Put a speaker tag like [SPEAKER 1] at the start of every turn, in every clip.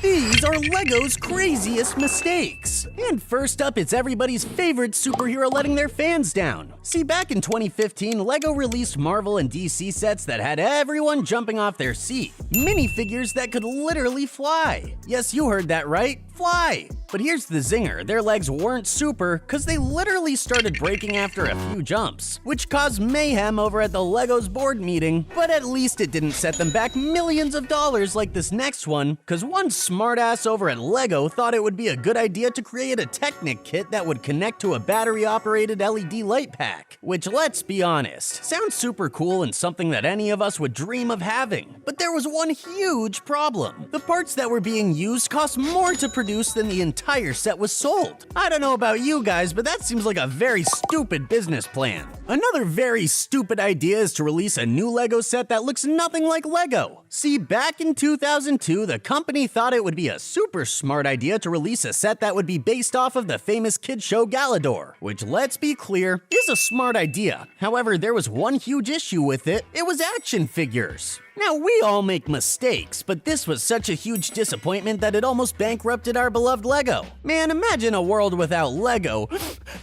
[SPEAKER 1] These are LEGO's craziest mistakes. And first up, it's everybody's favorite superhero letting their fans down. See, back in 2015, LEGO released Marvel and DC sets that had everyone jumping off their seat. Minifigures that could literally fly. Yes, you heard that right, fly. But here's the zinger, their legs weren't super because they literally started breaking after a few jumps, which caused mayhem over at the LEGO's board meeting. But at least it didn't set them back millions of dollars like this next one, because one smartass over at LEGO thought it would be a good idea to create a Technic kit that would connect to a battery-operated LED light pack. Which, let's be honest, sounds super cool and something that any of us would dream of having. But there was one huge problem. The parts that were being used cost more to produce than the entire set was sold. I don't know about you guys, but that seems like a very stupid business plan. Another very stupid idea is to release a new LEGO set that looks nothing like LEGO. See, back in 2002, the company thought it would be a super smart idea to release a set that would be based off of the famous kid show Galador, which, let's be clear, is a smart idea. However, there was one huge issue with it. It was action figures. Now, we all make mistakes, but this was such a huge disappointment that it almost bankrupted our beloved LEGO. Man, imagine a world without LEGO.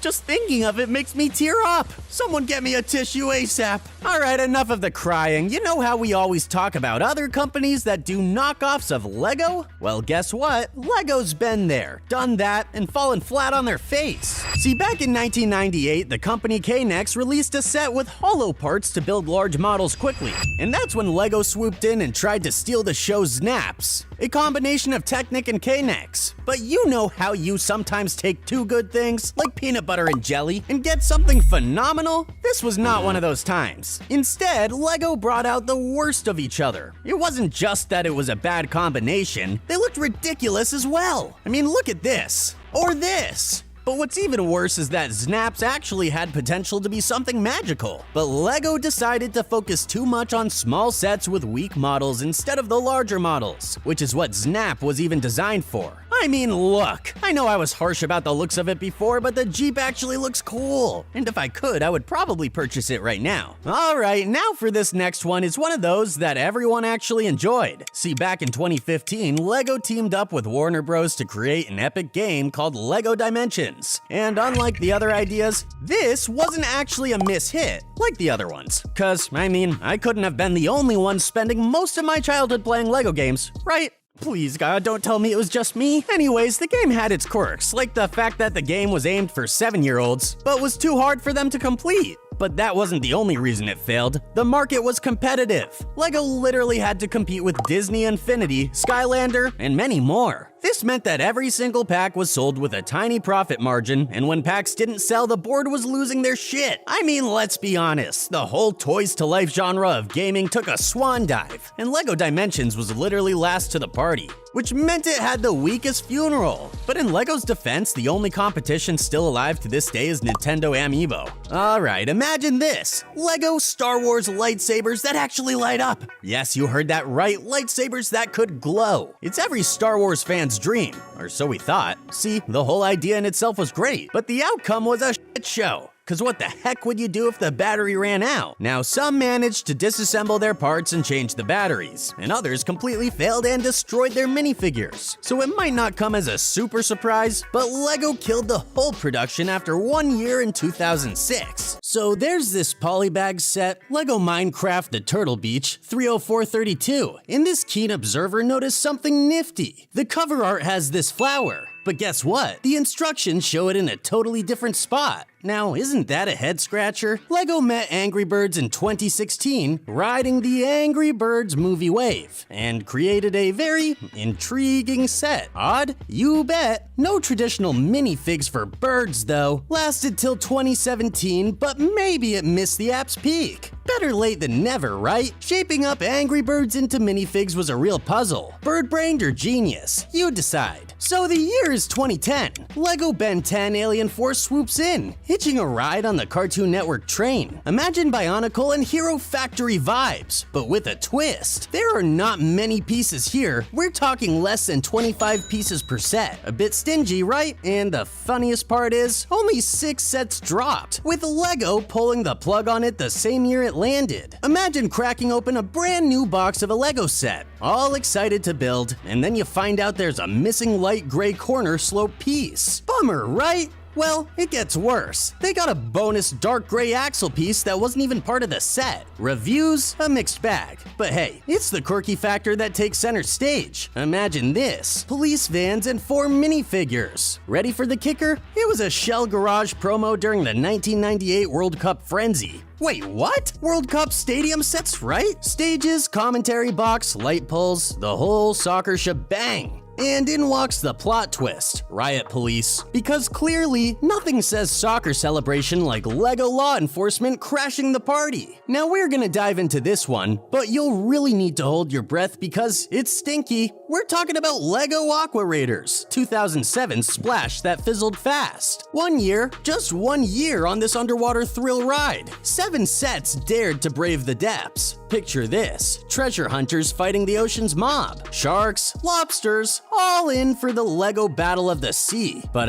[SPEAKER 1] Just thinking of it makes me tear up. Someone get me a tissue ASAP. Alright, enough of the crying. You know how we always talk about other companies that do knockoffs of LEGO? Well, guess what? LEGO's been there, done that, and fallen flat on their face. See, back in 1998, the company K-Nex released a set with hollow parts to build large models quickly. And that's when LEGO swooped in and tried to steal the show's Snaps, a combination of Technic and K-Nex. But you know how you sometimes take two good things, like peanut butter and jelly, and get something phenomenal? This was not one of those times. Instead, LEGO brought out the worst of each other. It wasn't just that it was a bad combination, they looked ridiculous as well. I mean, look at this. Or this. But what's even worse is that Snaps actually had potential to be something magical. But LEGO decided to focus too much on small sets with weak models instead of the larger models, which is what Snap was even designed for. I mean, look, I know I was harsh about the looks of it before, but the Jeep actually looks cool. And if I could, I would probably purchase it right now. Alright, now for this next one is one of those that everyone actually enjoyed. See, back in 2015, LEGO teamed up with Warner Bros. To create an epic game called LEGO Dimensions. And unlike the other ideas, this wasn't actually a miss-hit, like the other ones. Cause, I mean, I couldn't have been the only one spending most of my childhood playing LEGO games, right? Please, God, don't tell me it was just me. Anyways, the game had its quirks, like the fact that the game was aimed for 7-year-olds, but was too hard for them to complete. But that wasn't the only reason it failed. The market was competitive. LEGO literally had to compete with Disney Infinity, Skylander, and many more. This meant that every single pack was sold with a tiny profit margin, and when packs didn't sell, the board was losing their shit. I mean, let's be honest, the whole toys to life genre of gaming took a swan dive, and LEGO Dimensions was literally last to the party, which meant it had the weakest funeral. But in LEGO's defense, the only competition still alive to this day is Nintendo Amiibo. Alright, imagine this, LEGO Star Wars lightsabers that actually light up. Yes, you heard that right, lightsabers that could glow. It's every Star Wars fan's dream, or so we thought. See, the whole idea in itself was great, but the outcome was a shit show. Cause what the heck would you do if the battery ran out? Now, some managed to disassemble their parts and change the batteries, and others completely failed and destroyed their minifigures. So it might not come as a super surprise, but LEGO killed the whole production after 1 year in 2006. So there's this polybag set, LEGO Minecraft The Turtle Beach 30432. And this keen observer noticed something nifty. The cover art has this flower. But guess what? The instructions show it in a totally different spot. Now, isn't that a head scratcher? LEGO met Angry Birds in 2016, riding the Angry Birds movie wave, and created a very intriguing set. Odd? You bet. No traditional minifigs for birds, though. Lasted till 2017, but maybe it missed the app's peak. Better late than never, right? Shaping up Angry Birds into minifigs was a real puzzle. Bird-brained or genius? You decide. So the year is 2010. LEGO Ben 10 Alien Force swoops in, hitching a ride on the Cartoon Network train. Imagine Bionicle and Hero Factory vibes, but with a twist. There are not many pieces here. We're talking less than 25 pieces per set. A bit stingy, right? And the funniest part is, only 6 sets dropped, with LEGO pulling the plug on it the same year it landed. Imagine cracking open a brand new box of a Lego set, all excited to build, and then you find out there's a missing light gray corner slope piece. Bummer, right? Well, it gets worse. They got a bonus dark gray axle piece that wasn't even part of the set. Reviews, a mixed bag. But hey, it's the quirky factor that takes center stage. Imagine this: police vans and 4 minifigures. Ready for the kicker? It was a Shell Garage promo during the 1998 World Cup frenzy. Wait, what? World Cup stadium sets, right? Stages, commentary box, light poles, the whole soccer shebang. And in walks the plot twist: riot police. Because clearly, nothing says soccer celebration like Lego law enforcement crashing the party. Now we're gonna dive into this one, but you'll really need to hold your breath because it's stinky. We're talking about Lego Aqua Raiders, 2007 splash that fizzled fast. 1 year, just 1 year on this underwater thrill ride. 7 sets dared to brave the depths. Picture this: treasure hunters fighting the ocean's mob, sharks, lobsters, all in for the Lego Battle of the Sea. But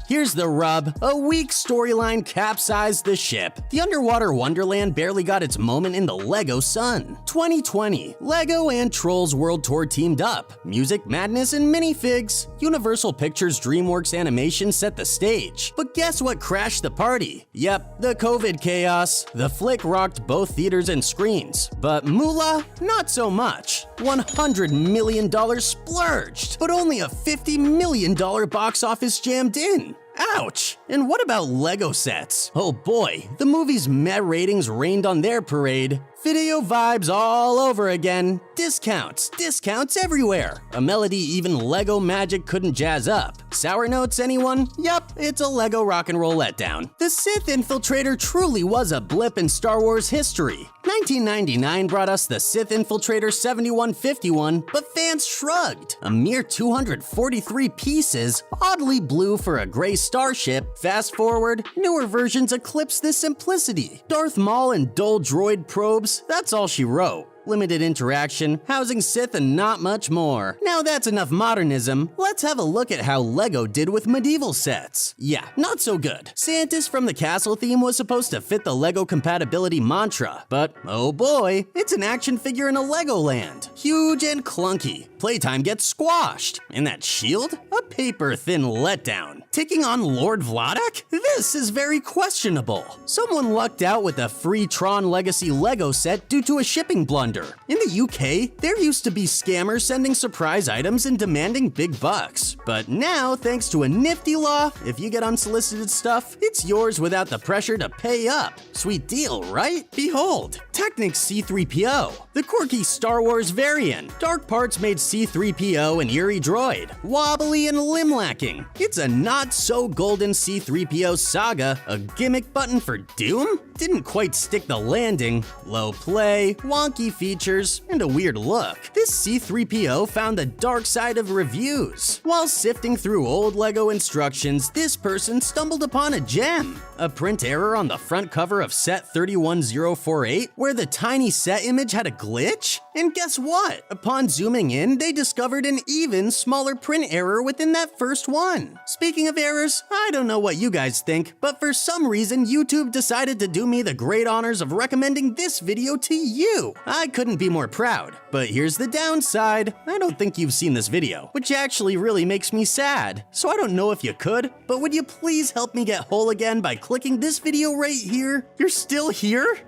[SPEAKER 1] here's the rub: a weak storyline capsized the ship. The underwater wonderland barely got its moment in the Lego sun. 2020, Lego and Trolls World Tour teamed up. Music, madness, and minifigs. Universal Pictures DreamWorks Animation set the stage. But guess what crashed the party? Yep, the COVID chaos. The flick rocked both theaters and screens. But moolah, not so much. $100 million splurged, but only a $50 million box office jammed in. Ouch! And what about Lego sets? Oh boy, the movie's meh ratings rained on their parade. Video vibes all over again. Discounts everywhere. A melody even Lego Magic couldn't jazz up. Sour notes, anyone? Yup, it's a Lego rock and roll letdown. The Sith Infiltrator truly was a blip in Star Wars history. 1999 brought us the Sith Infiltrator 7151, but fans shrugged. A mere 243 pieces, oddly blue for a gray starship. Fast forward, newer versions eclipse this simplicity. Darth Maul and dull droid probes, that's all she wrote. Limited interaction, housing Sith, and not much more. Now that's enough modernism, let's have a look at how Lego did with medieval sets. Yeah, not so good. Santa's from the castle theme was supposed to fit the Lego compatibility mantra, but oh boy, it's an action figure in a Legoland. Huge and clunky. Playtime gets squashed. And that shield? A paper-thin letdown. Taking on Lord Vladek? This is very questionable. Someone lucked out with a free Tron Legacy Lego set due to a shipping blunder. In the UK, there used to be scammers sending surprise items and demanding big bucks. But now, thanks to a nifty law, if you get unsolicited stuff, it's yours without the pressure to pay up. Sweet deal, right? Behold, Technics C-3PO, the quirky Star Wars variant. Dark parts made C-3PO an eerie droid, wobbly and limb-lacking. It's a not-so-golden C-3PO saga, a gimmick button for Doom? Didn't quite stick the landing. Low play, wonky features, and a weird look. This C-3PO found the dark side of reviews. While sifting through old Lego instructions, this person stumbled upon a gem. A print error on the front cover of set 31048, where the tiny set image had a glitch? And guess what? Upon zooming in, they discovered an even smaller print error within that first one. Speaking of errors, I don't know what you guys think, but for some reason YouTube decided to do me the great honors of recommending this video to you. I couldn't be more proud. But here's the downside. I don't think you've seen this video, which actually really makes me sad. So I don't know if you could, but would you please help me get whole again by clicking this video right here? You're still here?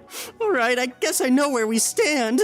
[SPEAKER 1] Alright, I guess I know where we stand.